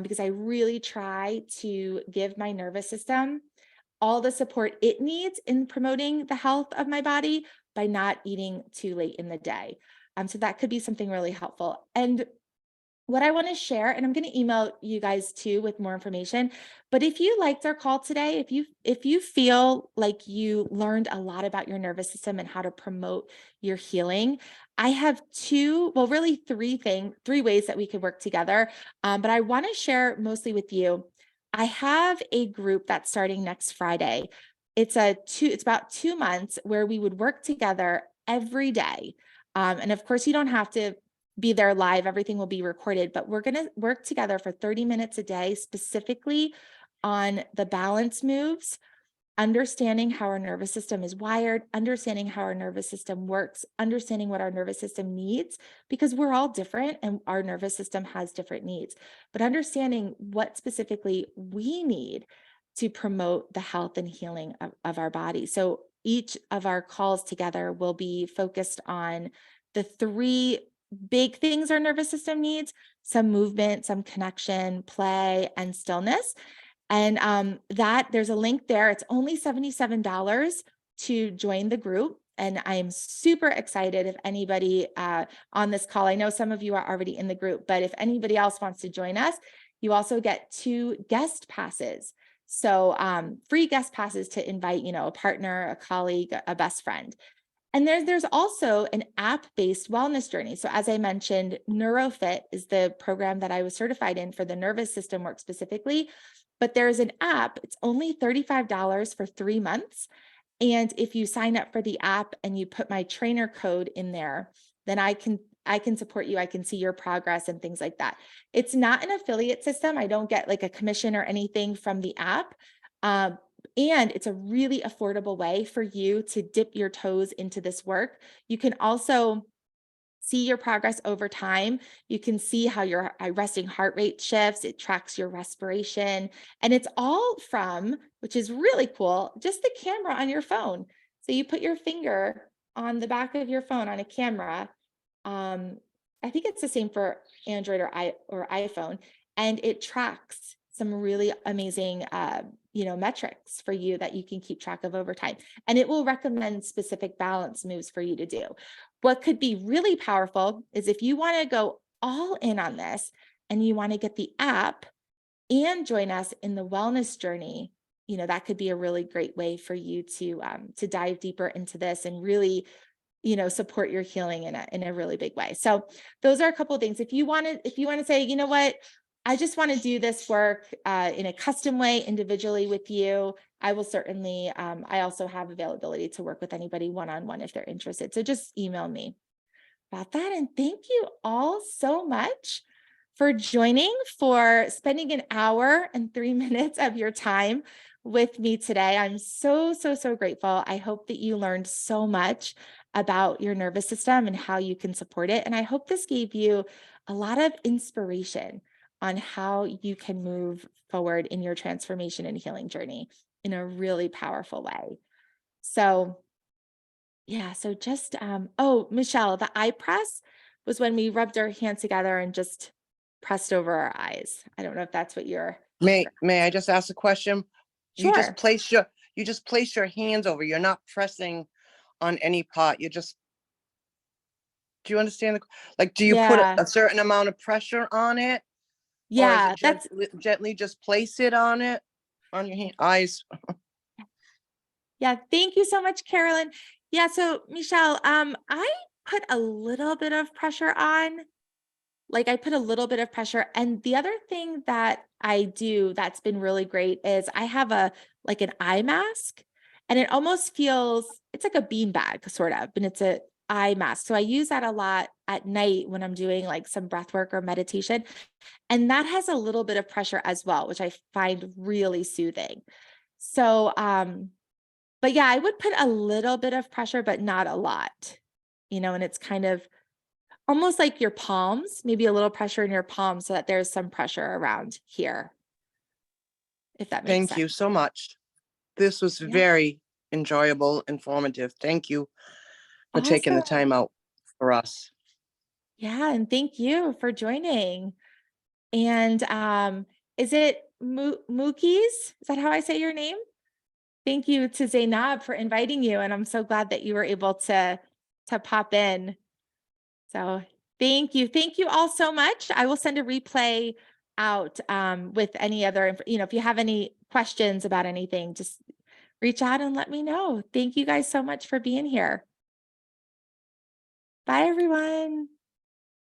because I really try to give my nervous system all the support it needs in promoting the health of my body by not eating too late in the day. So that could be something really helpful. And what I want to share, and I'm going to email you guys too with more information, but if you liked our call today, if you feel like you learned a lot about your nervous system and how to promote your healing, I have really 3 ways that we could work together. But I want to share mostly with you. I have a group that's starting next Friday. It's about 2 months where we would work together every day. And of course, you don't have to be there live. Everything will be recorded, but we're going to work together for 30 minutes a day, specifically on the balance moves, understanding how our nervous system is wired, understanding how our nervous system works, understanding what our nervous system needs, because we're all different and our nervous system has different needs, but understanding what specifically we need to promote the health and healing of our body. So each of our calls together will be focused on the 3 big things our nervous system needs: some movement, some connection, play, and stillness. And that there's a link there. It's only $77 to join the group. And I'm super excited if anybody on this call, I know some of you are already in the group, but if anybody else wants to join us, you also get 2 guest passes. So free guest passes to invite, a partner, a colleague, a best friend. And there's also an app-based wellness journey. So as I mentioned, NeuroFit is the program that I was certified in for the nervous system work specifically. but there's an app. It's only $35 for 3 months. And if you sign up for the app and you put my trainer code in there, then I can support you. I can see your progress and things like that. It's not an affiliate system. I don't get like a commission or anything from the app. And it's a really affordable way for you to dip your toes into this work. You can also see your progress over time. You can see how your resting heart rate shifts. It tracks your respiration. And it's all from, which is really cool, just the camera on your phone. So you put your finger on the back of your phone on a camera. I think it's the same for Android or iPhone, and it tracks some really amazing metrics for you that you can keep track of over time. And it will recommend specific balance moves for you to do. What could be really powerful is if you want to go all in on this and you want to get the app and join us in the wellness journey, that could be a really great way for you to dive deeper into this and really, support your healing in a really big way. So those are a couple of things. If you want to say, you know what, I just want to do this work in a custom way individually with you, I will certainly, I also have availability to work with anybody one-on-one if they're interested. So just email me about that. And thank you all so much for joining, for spending an hour and 3 minutes of your time with me today. I'm so, so, so grateful. I hope that you learned so much about your nervous system and how you can support it. And I hope this gave you a lot of inspiration on how you can move forward in your transformation and healing journey in a really powerful way. So yeah, so just, Michelle, the eye press was when we rubbed our hands together and just pressed over our eyes. I don't know if that's what you're. May I just ask a question? You Sure. just place your hands over. You're not pressing on any part. Do you understand do you put Yeah. a certain amount of pressure on it? Or is Yeah, it gently just place it on it, on your eyes? yeah. Thank you so much, Carolyn. Yeah. So Michelle, I put a little bit of pressure on. I put a little bit of pressure. And the other thing that I do that's been really great is I have an eye mask, and it almost feels, it's like a beanbag sort of, and it's a eye mask. So I use that a lot at night when I'm doing some breath work or meditation. And that has a little bit of pressure as well, which I find really soothing. So, but yeah, I would put a little bit of pressure, but not a lot, and it's kind of almost like your palms, maybe a little pressure in your palms so that there's some pressure around here, if that makes Thank sense. you so much. This was Yeah. very enjoyable, informative. Thank you for taking the Awesome. time out for us. Yeah, and thank you for joining. And is it Mookies? Is that how I say your name? Thank you to Zainab for inviting you, and I'm so glad that you were able to pop in. So thank you. Thank you all so much. I will send a replay out with any other, if you have any questions about anything, just reach out and let me know. Thank you guys so much for being here. Bye, everyone.